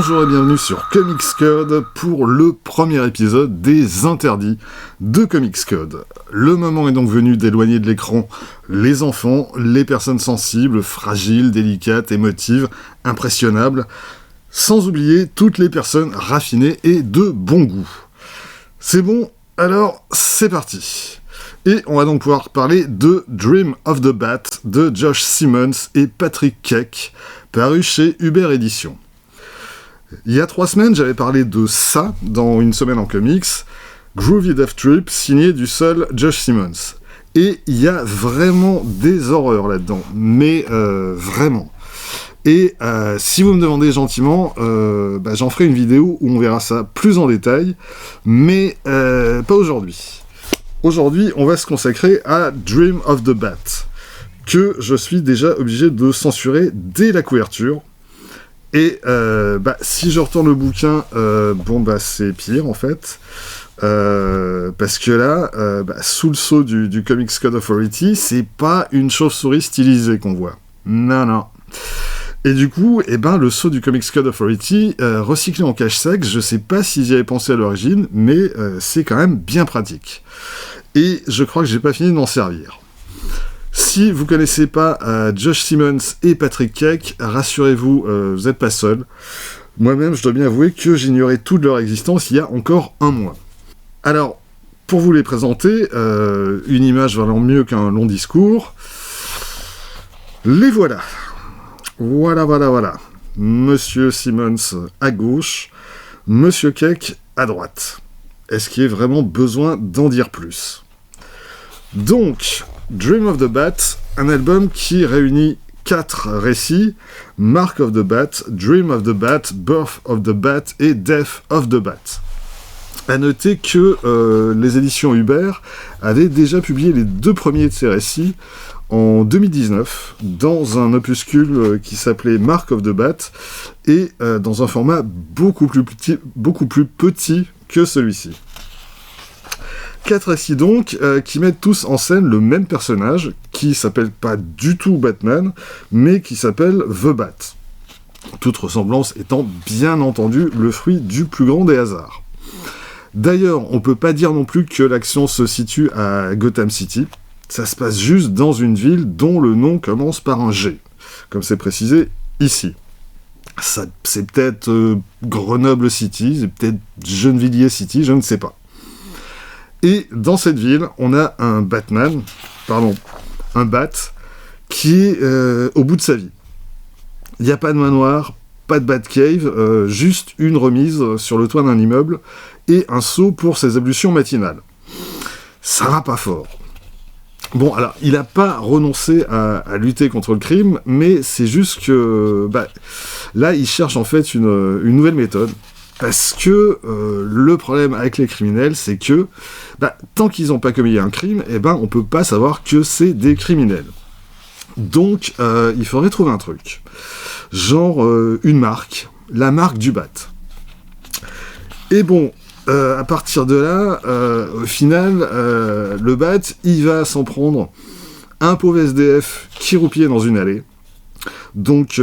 Bonjour et bienvenue sur Comics Code pour le premier épisode des interdits de Comics Code. Le moment est donc venu d'éloigner de l'écran les enfants, les personnes sensibles, fragiles, délicates, émotives, impressionnables, sans oublier toutes les personnes raffinées et de bon goût. C'est bon, alors c'est parti. Et on va donc pouvoir parler de Dream of the Bat de Josh Simmons et Patrick Keck, paru chez Uber Éditions. Il y a 3 semaines, j'avais parlé de ça dans Une semaine en comics, Groovy Death Trip, signé du seul Josh Simmons. Et il y a vraiment des horreurs là-dedans, mais vraiment. Et si vous me demandez gentiment, j'en ferai une vidéo où on verra ça plus en détail, mais pas aujourd'hui. Aujourd'hui, on va se consacrer à Dream of the Bat, que je suis déjà obligé de censurer dès la couverture. Et si je retourne le bouquin, c'est pire en fait. Parce que là, sous le sceau du Comics Code Authority, c'est pas une chauve-souris stylisée qu'on voit. Non. Et du coup, le sceau du Comics Code Authority, recyclé en cache-sec, je sais pas s'ils y avaient pensé à l'origine, mais c'est quand même bien pratique. Et je crois que j'ai pas fini de m'en servir. Si vous connaissez pas Josh Simmons et Patrick Keck, rassurez-vous, vous n'êtes pas seul. Moi-même, je dois bien avouer que j'ignorais toute leur existence il y a encore un mois. Alors, pour vous les présenter, une image valant mieux qu'un long discours, les voilà. Voilà. Monsieur Simmons à gauche, Monsieur Keck à droite. Est-ce qu'il y a vraiment besoin d'en dire plus ? Donc, Dream of the Bat, un album qui réunit 4 récits, Mark of the Bat, Dream of the Bat, Birth of the Bat et Death of the Bat. À noter que les éditions Uber avaient déjà publié les 2 premiers de ces récits en 2019, dans un opuscule qui s'appelait Mark of the Bat, et dans un format beaucoup plus petit que celui-ci. 4 récits donc, qui mettent tous en scène le même personnage, qui s'appelle pas du tout Batman, mais qui s'appelle The Bat. Toute ressemblance étant bien entendu le fruit du plus grand des hasards. D'ailleurs, on peut pas dire non plus que l'action se situe à Gotham City, ça se passe juste dans une ville dont le nom commence par un G, comme c'est précisé ici. Ça, c'est peut-être Grenoble City, c'est peut-être Gennevilliers City, je ne sais pas. Et dans cette ville, on a un Bat, qui est au bout de sa vie. Il n'y a pas de manoir, pas de Batcave, juste une remise sur le toit d'un immeuble et un seau pour ses ablutions matinales. Ça va pas fort. Bon, alors, il n'a pas renoncé à lutter contre le crime, mais c'est juste que, là, il cherche en fait une nouvelle méthode. Parce que le problème avec les criminels, c'est que tant qu'ils n'ont pas commis un crime, on peut pas savoir que c'est des criminels. Donc, il faudrait trouver un truc. Genre une marque, la marque du Bat. Et bon, à partir de là, au final, le Bat, il va s'en prendre un pauvre SDF qui roupillait dans une allée. Donc,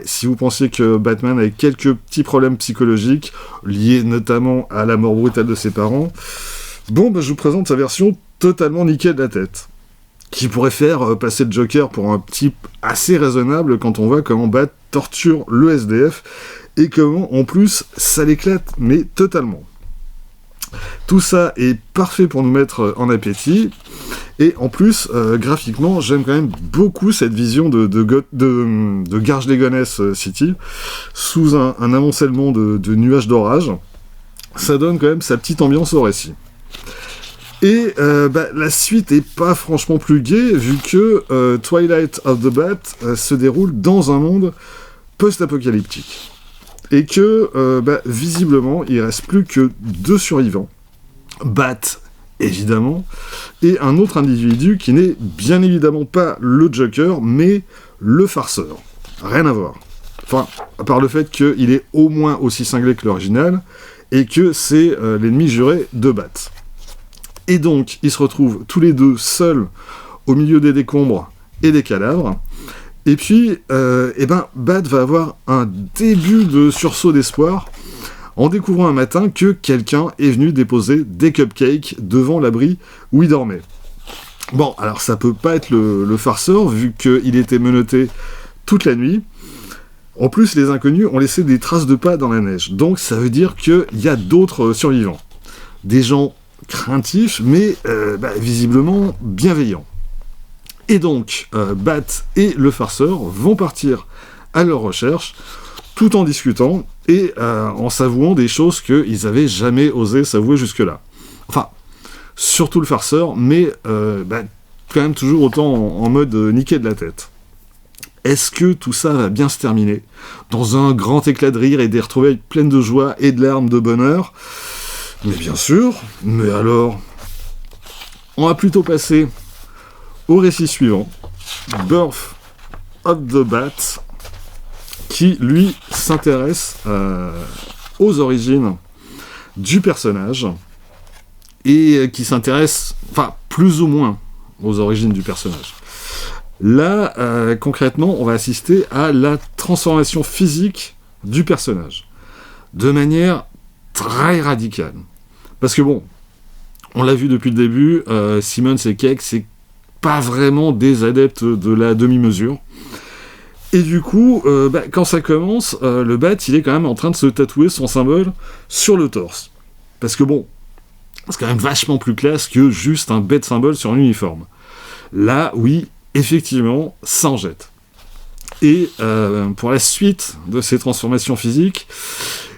si vous pensiez que Batman avait quelques petits problèmes psychologiques, liés notamment à la mort brutale de ses parents, je vous présente sa version totalement niquée de la tête, qui pourrait faire passer le Joker pour un type assez raisonnable quand on voit comment Bat torture le SDF, et comment, en plus, ça l'éclate, mais totalement. Tout ça est parfait pour nous mettre en appétit, et en plus, graphiquement, j'aime quand même beaucoup cette vision de Garges-les-Gonesse City, sous un amoncellement de nuages d'orage. Ça donne quand même sa petite ambiance au récit. Et la suite est pas franchement plus gaie, vu que Twilight of the Bat se déroule dans un monde post-apocalyptique. Et que, visiblement, il reste plus que 2 survivants. Bat, évidemment, et un autre individu qui n'est bien évidemment pas le Joker, mais le farceur. Rien à voir. Enfin, à part le fait qu'il est au moins aussi cinglé que l'original, et que c'est l'ennemi juré de Bat. Et donc, ils se retrouvent tous les deux seuls au milieu des décombres et des cadavres, Et puis, Bat va avoir un début de sursaut d'espoir en découvrant un matin que quelqu'un est venu déposer des cupcakes devant l'abri où il dormait. Bon, alors ça peut pas être le farceur, vu qu'il était menotté toute la nuit. En plus, les inconnus ont laissé des traces de pas dans la neige, donc ça veut dire qu'il y a d'autres survivants. Des gens craintifs, mais visiblement bienveillants. Et donc, Bat et le farceur vont partir à leur recherche, tout en discutant et en s'avouant des choses qu'ils n'avaient jamais osé s'avouer jusque-là. Enfin, surtout le farceur, mais quand même toujours autant en mode niqué de la tête. Est-ce que tout ça va bien se terminer dans un grand éclat de rire et des retrouvailles pleines de joie et de larmes de bonheur? Mais bien sûr, mais alors... On va plutôt passer au récit suivant, Birth of the Bat, qui, lui, s'intéresse aux origines du personnage, et qui s'intéresse, plus ou moins, aux origines du personnage. Là, concrètement, on va assister à la transformation physique du personnage, de manière très radicale. Parce que bon, on l'a vu depuis le début, Simmons et Cage, c'est pas vraiment des adeptes de la demi-mesure. Et du coup, quand ça commence, le Bat, il est quand même en train de se tatouer son symbole sur le torse. Parce que bon, c'est quand même vachement plus classe que juste un bête symbole sur un uniforme. Là, oui, effectivement, ça en jette. Et pour la suite de ces transformations physiques,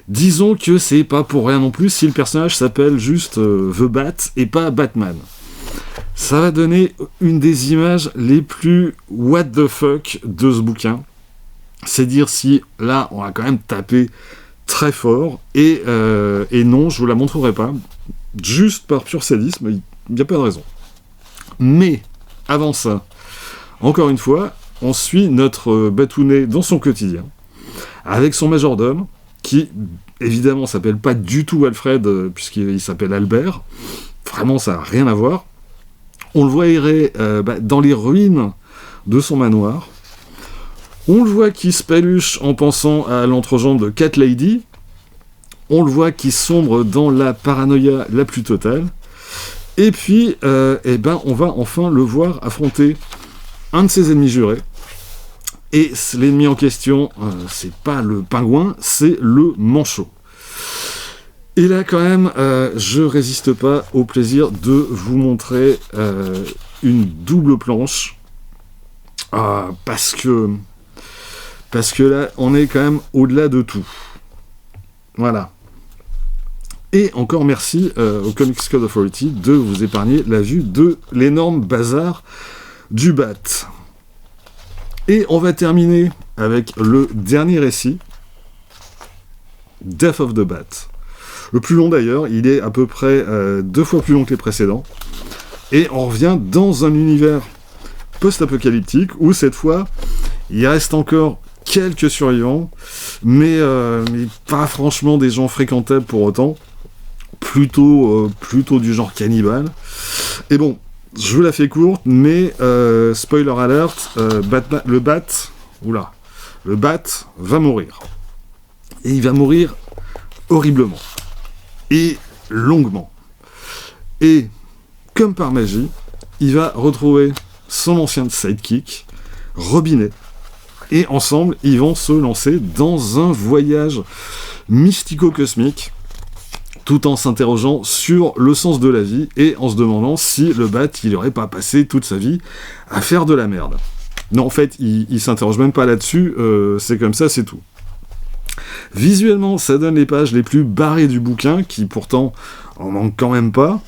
disons que c'est pas pour rien non plus si le personnage s'appelle juste The Bat et pas Batman. Ça va donner une des images les plus what the fuck de ce bouquin. C'est dire si là on va quand même taper très fort et non, je vous la montrerai pas, juste par pur sadisme, il n'y a pas de raison. Mais avant ça, encore une fois, on suit notre Batounet dans son quotidien, avec son majordome, qui évidemment s'appelle pas du tout Alfred, puisqu'il s'appelle Albert. Vraiment, ça n'a rien à voir. On le voit errer dans les ruines de son manoir. On le voit qui se paluche en pensant à l'entrejambe de Cat Lady. On le voit qui sombre dans la paranoïa la plus totale. Et puis, on va enfin le voir affronter un de ses ennemis jurés. Et l'ennemi en question, c'est pas le pingouin, c'est le manchot. Et là, quand même, je résiste pas au plaisir de vous montrer une double planche. Parce que là, on est quand même au-delà de tout. Voilà. Et encore merci au Comics Code Authority de vous épargner la vue de l'énorme bazar du Bat. Et on va terminer avec le dernier récit, Death of the Bat. Le plus long d'ailleurs, il est à peu près 2 fois plus long que les précédents. Et on revient dans un univers post-apocalyptique où cette fois, il reste encore quelques survivants, mais pas franchement des gens fréquentables pour autant. Plutôt du genre cannibale. Et bon, je vous la fais courte, mais spoiler alert, le Bat va mourir. Et il va mourir horriblement. Et longuement. Et, comme par magie, il va retrouver son ancien sidekick, Robinet. Et ensemble, ils vont se lancer dans un voyage mystico-cosmique, tout en s'interrogeant sur le sens de la vie et en se demandant si le Bat, il n'aurait pas passé toute sa vie à faire de la merde. Non, en fait, il s'interroge même pas là-dessus, c'est comme ça, c'est tout. Visuellement, ça donne les pages les plus barrées du bouquin, qui pourtant en manquent quand même pas,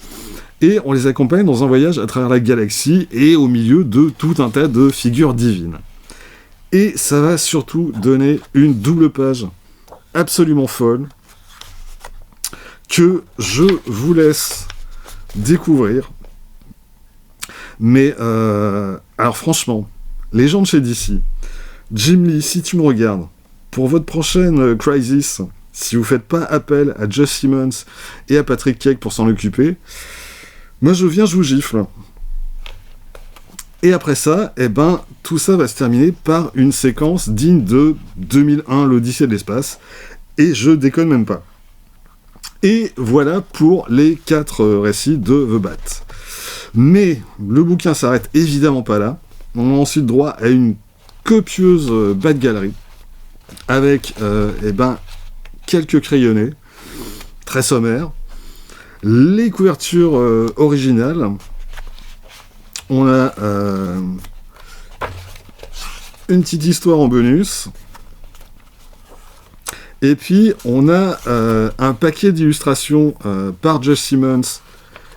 et on les accompagne dans un voyage à travers la galaxie et au milieu de tout un tas de figures divines. Et ça va surtout donner une double page absolument folle, que je vous laisse découvrir. Mais, alors franchement, les gens de chez DC, Jim Lee, si tu me regardes, pour votre prochaine Crisis, si vous faites pas appel à Jeff Simmons et à Patrick Cage pour s'en occuper, moi je viens, je vous gifle. Et après ça, tout ça va se terminer par une séquence digne de 2001, l'Odyssée de l'espace, et je déconne même pas. Et voilà pour les 4 récits de The Bat. Mais le bouquin s'arrête évidemment pas là. On a ensuite droit à une copieuse Bat galerie avec quelques crayonnés très sommaires, les couvertures originales. On a une petite histoire en bonus. Et puis, on a un paquet d'illustrations par Josh Simmons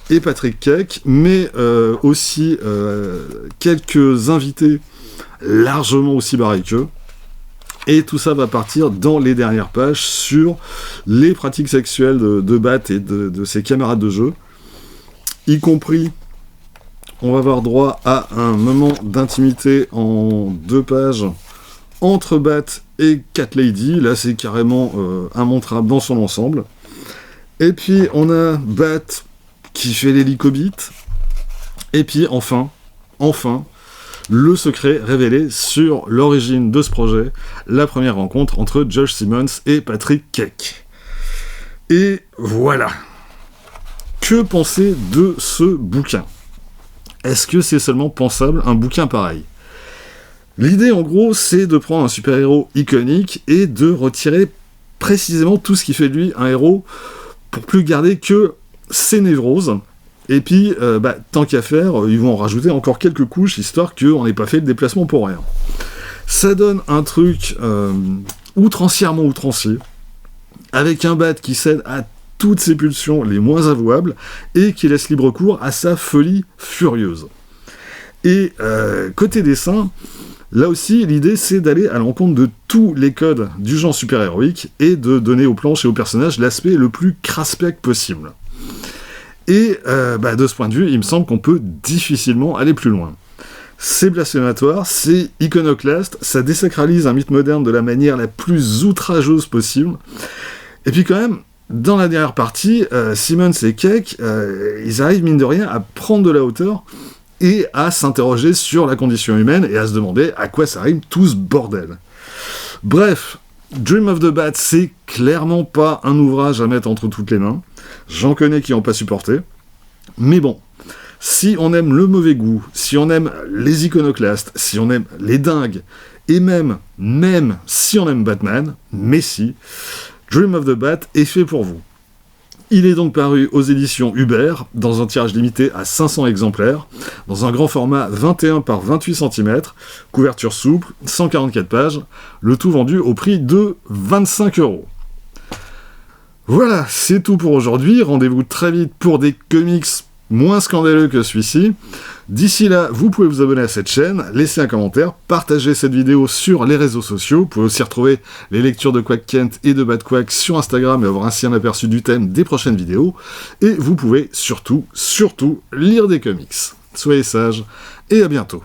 et Patrick Keck, mais aussi quelques invités largement aussi barrés qu'eux. Et tout ça va partir dans les dernières pages sur les pratiques sexuelles de Bat et de ses camarades de jeu, y compris, on va avoir droit à un moment d'intimité en 2 pages entre Bat et Cat Lady. Là, c'est carrément immontrable dans son ensemble. Et puis, on a Bat qui fait l'hélicobite. Et puis, enfin, le secret révélé sur l'origine de ce projet, la première rencontre entre Josh Simmons et Patrick Keck. Et voilà. Que penser de ce bouquin ? Est-ce que c'est seulement pensable un bouquin pareil ? L'idée, en gros, c'est de prendre un super-héros iconique et de retirer précisément tout ce qui fait de lui un héros pour plus garder que ses névroses. Et puis, tant qu'à faire, ils vont en rajouter encore quelques couches, histoire qu'on n'ait pas fait le déplacement pour rien. Ça donne un truc outrancièrement outrancier, avec un Bat qui cède à toutes ses pulsions les moins avouables, et qui laisse libre cours à sa folie furieuse. Et côté dessin, là aussi, l'idée, c'est d'aller à l'encontre de tous les codes du genre super-héroïque, et de donner aux planches et aux personnages l'aspect le plus craspec possible. Et de ce point de vue, il me semble qu'on peut difficilement aller plus loin. C'est blasphématoire, c'est iconoclaste, ça désacralise un mythe moderne de la manière la plus outrageuse possible. Et puis quand même, dans la dernière partie, Simmons et Keck, ils arrivent mine de rien à prendre de la hauteur et à s'interroger sur la condition humaine et à se demander à quoi ça rime tout ce bordel. Bref, Dream of the Bat, c'est clairement pas un ouvrage à mettre entre toutes les mains. J'en connais qui n'ont pas supporté. Mais bon, si on aime le mauvais goût, si on aime les iconoclastes, si on aime les dingues, et même si on aime Batman, mais si, Dream of the Bat est fait pour vous. Il est donc paru aux éditions Hubert, dans un tirage limité à 500 exemplaires, dans un grand format 21 par 28 cm, couverture souple, 144 pages, le tout vendu au prix de 25 €. Voilà, c'est tout pour aujourd'hui. Rendez-vous très vite pour des comics moins scandaleux que celui-ci. D'ici là, vous pouvez vous abonner à cette chaîne, laisser un commentaire, partager cette vidéo sur les réseaux sociaux. Vous pouvez aussi retrouver les lectures de Quack Kent et de Bad Quack sur Instagram et avoir ainsi un aperçu du thème des prochaines vidéos. Et vous pouvez surtout lire des comics. Soyez sages et à bientôt.